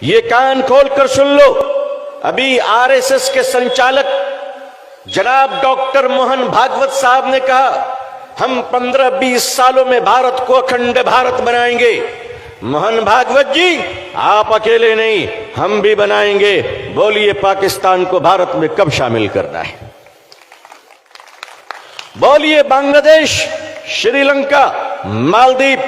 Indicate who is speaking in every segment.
Speaker 1: ये कान खोलकर सुन लो, अभी आरएसएस के संचालक जनाब डॉक्टर मोहन भागवत साहब ने कहा हम 15-20 सालों में भारत को अखंड भारत बनाएंगे। मोहन भागवत जी, आप अकेले नहीं, हम भी बनाएंगे। बोलिए पाकिस्तान को भारत में कब शामिल करना है? बोलिए बांग्लादेश, श्रीलंका, मालदीव,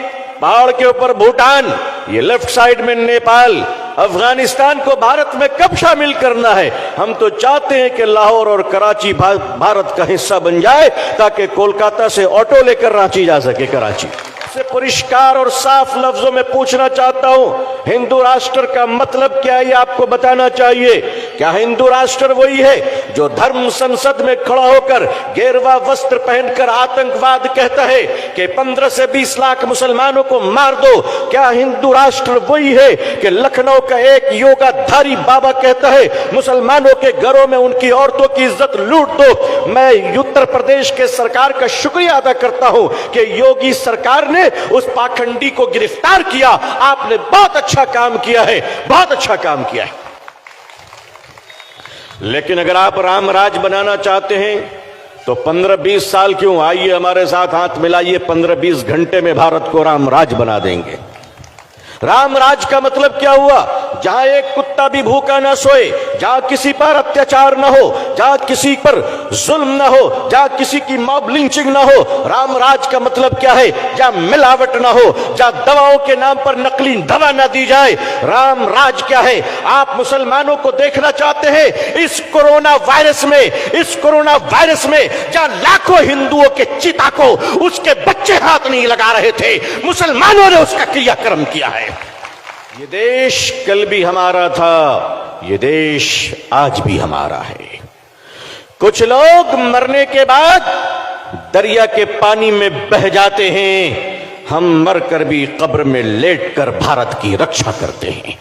Speaker 1: पहाड़ के ऊपर भूटान, ये लेफ्ट साइड में नेपाल, अफगानिस्तान को भारत में कब शामिल करना है? हम तो चाहते हैं कि लाहौर और कराची भारत का हिस्सा बन जाए ताकि कोलकाता से ऑटो लेकर रांची जा सके। कराची से परिष्कार और साफ लफ्जों में पूछना चाहता हूं, हिंदू राष्ट्र का मतलब क्या है? आपको बताना चाहिए। क्या हिंदू राष्ट्र वही है जो धर्म संसद में खड़ा होकर गेरुआ वस्त्र पहनकर आतंकवाद कहता है कि 15 से 20 लाख मुसलमानों को मार दो? क्या हिंदू राष्ट्र वही है कि लखनऊ का एक योगाधारी बाबा कहता है मुसलमानों के घरों में उनकी औरतों की इज्जत लूट दो? मैं उत्तर प्रदेश के सरकार का शुक्रिया अदा करता हूं कि योगी सरकार ने उस पाखंडी को गिरफ्तार किया। आपने बहुत अच्छा काम किया है, बहुत अच्छा काम किया है। लेकिन अगर आप राम राज बनाना चाहते हैं तो 15-20 साल क्यों? आइए हमारे साथ हाथ मिलाइए, 15-20 घंटे में भारत को राम राज बना देंगे। राम राज का मतलब क्या हुआ? जहां एक कुत्ता भी भूखा ना सोए, जहां किसी पर अत्याचार ना हो, जहां किसी पर जुल्म ना हो, जहां किसी की मॉब लिंचिंग ना हो। राम राज का मतलब क्या है? जहां मिलावट ना हो, जहां दवाओं के नाम पर नकली दवा ना दी जाए। राम राज क्या है? आप मुसलमानों को देखना चाहते हैं इस कोरोना वायरस में, इस कोरोना वायरस में जहां लाखों हिंदुओं के चिता को उसके बच्चे हाथ नहीं लगा रहे थे, मुसलमानों ने उसका क्रियाक्रम किया है। ये देश कल भी हमारा था, ये देश आज भी हमारा है। कुछ लोग मरने के बाद दरिया के पानी में बह जाते हैं, हम मरकर भी कब्र में लेटकर भारत की रक्षा करते हैं।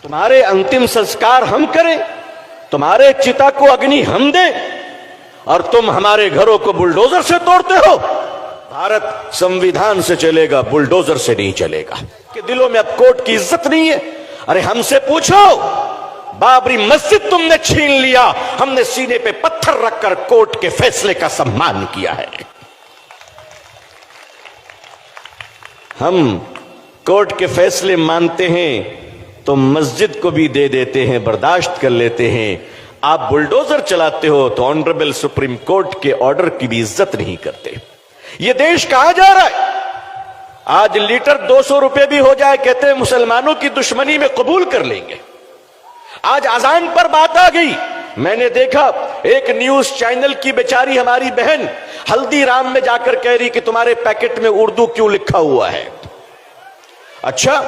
Speaker 1: तुम्हारे अंतिम संस्कार हम करें, तुम्हारे चिता को अग्नि हम दें, और तुम हमारे घरों को बुलडोजर से तोड़ते हो। भारत संविधान से चलेगा, बुलडोजर से नहीं चलेगा। कि दिलों में अब कोर्ट की इज्जत नहीं है। अरे हमसे पूछो, बाबरी मस्जिद तुमने छीन लिया, हमने सीने पे पत्थर रखकर कोर्ट के फैसले का सम्मान किया है। हम कोर्ट के फैसले मानते हैं तो मस्जिद को भी दे देते हैं, बर्दाश्त कर लेते हैं। आप बुलडोजर चलाते हो तो ऑनरेबल सुप्रीम कोर्ट के ऑर्डर की भी इज्जत नहीं करते। ये देश कहां जा रहा है? आज लीटर 200 रुपए भी हो जाए, कहते हैं मुसलमानों की दुश्मनी में कबूल कर लेंगे। आज अजान पर बात आ गई। मैंने देखा एक न्यूज चैनल की बेचारी हमारी बहन हल्दीराम में जाकर कह रही कि तुम्हारे पैकेट में उर्दू क्यों लिखा हुआ है। अच्छा,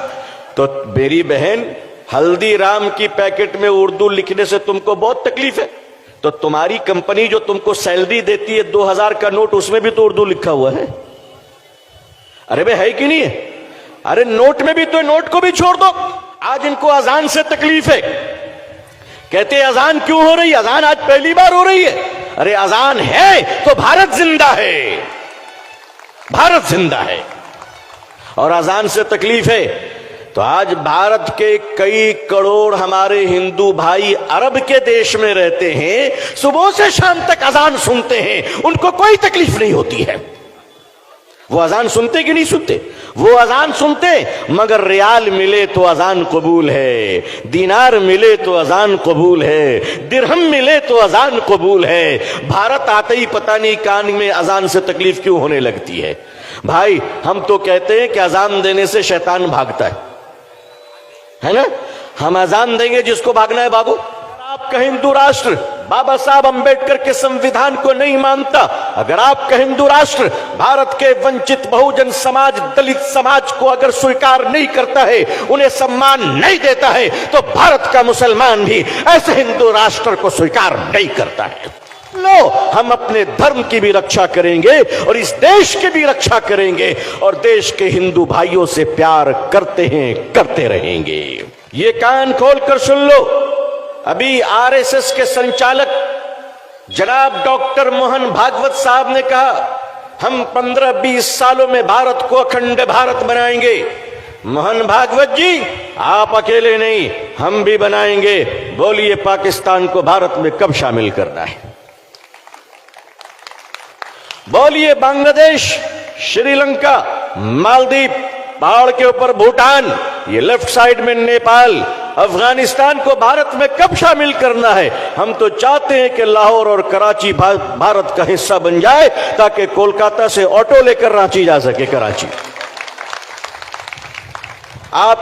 Speaker 1: तो मेरी बहन, हल्दीराम की पैकेट में उर्दू लिखने से तुमको बहुत तकलीफ है, तो तुम्हारी कंपनी जो तुमको सैलरी देती है 2000 का नोट, उसमें भी तो उर्दू लिखा हुआ है। अरे भाई, है कि नहीं है? अरे नोट में भी तो, नोट को भी छोड़ दो। आज इनको अजान से तकलीफ है, कहते हैं अजान क्यों हो रही है? अजान आज पहली बार हो रही है। अरे अजान है तो भारत जिंदा है, भारत जिंदा है। और अजान से तकलीफ है तो आज भारत के कई करोड़ हमारे हिंदू भाई अरब के देश में रहते हैं, सुबह से शाम तक अजान सुनते हैं, उनको कोई तकलीफ नहीं होती है। वो अजान सुनते कि नहीं सुनते? वो अजान सुनते, मगर रियाल मिले तो अजान कबूल है, दिनार मिले तो अजान कबूल है, दिरहम मिले तो अजान कबूल है। भारत आते ही पता नहीं कान में अजान से तकलीफ क्यों होने लगती है। भाई, हम तो कहते हैं कि अजान देने से शैतान भागता है ना? हम अजान देंगे, जिसको भागना है भागो। आपका हिंदू राष्ट्र बाबा साहब अंबेडकर के संविधान को नहीं मानता, अगर आपका हिंदू राष्ट्र भारत के वंचित बहुजन समाज, दलित समाज को अगर स्वीकार नहीं करता है, उन्हें सम्मान नहीं देता है, तो भारत का मुसलमान भी ऐसे हिंदू राष्ट्र को स्वीकार नहीं करता है। लो, हम अपने धर्म की भी रक्षा करेंगे और इस देश की भी रक्षा करेंगे, और देश के हिंदू भाइयों से प्यार करते हैं, करते रहेंगे। ये कान खोलकर सुन लो, अभी आरएसएस के संचालक जनाब डॉक्टर मोहन भागवत साहब ने कहा हम 15-20 सालों में भारत को अखंड भारत बनाएंगे। मोहन भागवत जी, आप अकेले नहीं, हम भी बनाएंगे। बोलिए पाकिस्तान को भारत में कब शामिल करना है? बोलिए बांग्लादेश, श्रीलंका, मालदीव, पहाड़ के ऊपर भूटान, ये लेफ्ट साइड में नेपाल, अफगानिस्तान को भारत में कब शामिल करना है? हम तो चाहते हैं कि लाहौर और कराची भारत का हिस्सा बन जाए, ताकि कोलकाता से ऑटो लेकर रांची जा सके। कराची आप